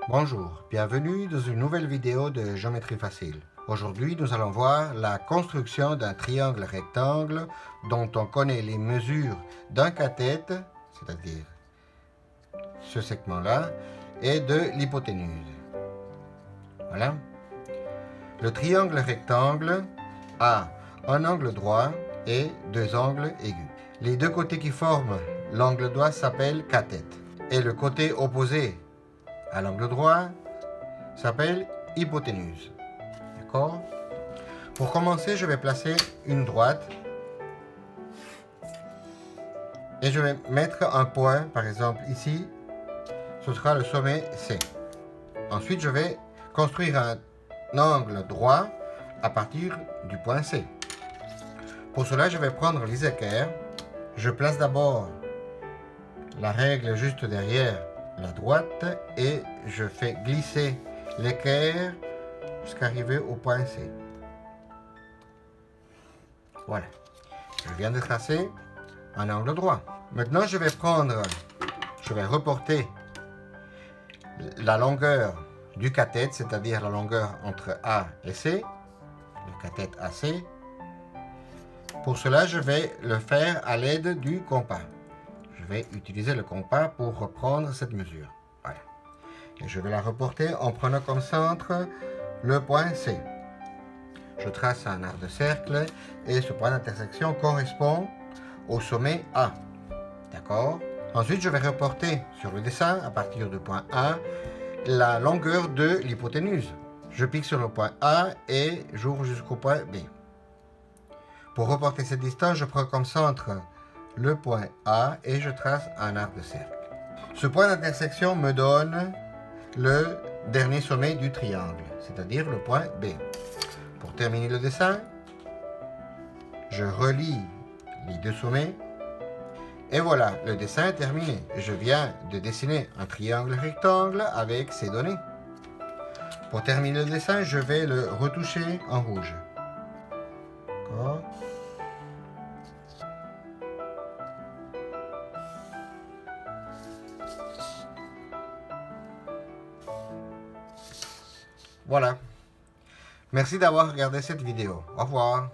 Bonjour, bienvenue dans une nouvelle vidéo de Géométrie Facile. Aujourd'hui, nous allons voir la construction d'un triangle rectangle dont on connaît les mesures d'un cathète, c'est-à-dire ce segment-là, et de l'hypoténuse. Voilà. Le triangle rectangle a un angle droit et deux angles aigus. Les deux côtés qui forment l'angle droit s'appellent cathète et le côté opposé à l'angle droit s'appelle hypoténuse. D'accord? Pour commencer, je vais placer une droite et je vais mettre un point, par exemple ici, ce sera le sommet C. Ensuite, je vais construire un angle droit à partir du point C. Pour cela, je vais prendre les équerres. Je place d'abord la règle juste derrière la droite et je fais glisser l'équerre jusqu'à arriver au point C. Voilà. Je viens de tracer un angle droit. Maintenant, je vais reporter la longueur du cathète, c'est-à-dire la longueur entre A et C, le cathète AC. Pour cela, je vais le faire à l'aide du compas. Je vais utiliser le compas pour reprendre cette mesure. Voilà. Et je vais la reporter en prenant comme centre le point C. Je trace un arc de cercle et ce point d'intersection correspond au sommet A. D'accord? Ensuite, je vais reporter sur le dessin, à partir du point A, la longueur de l'hypoténuse. Je pique sur le point A et j'ouvre jusqu'au point B. Pour reporter cette distance, je prends comme centre le point A et je trace un arc de cercle. Ce point d'intersection me donne le dernier sommet du triangle, c'est-à-dire le point B. Pour terminer le dessin, je relie les deux sommets et voilà, le dessin est terminé. Je viens de dessiner un triangle rectangle avec ces données. Pour terminer le dessin, je vais le retoucher en rouge. D'accord. Voilà. Merci d'avoir regardé cette vidéo. Au revoir.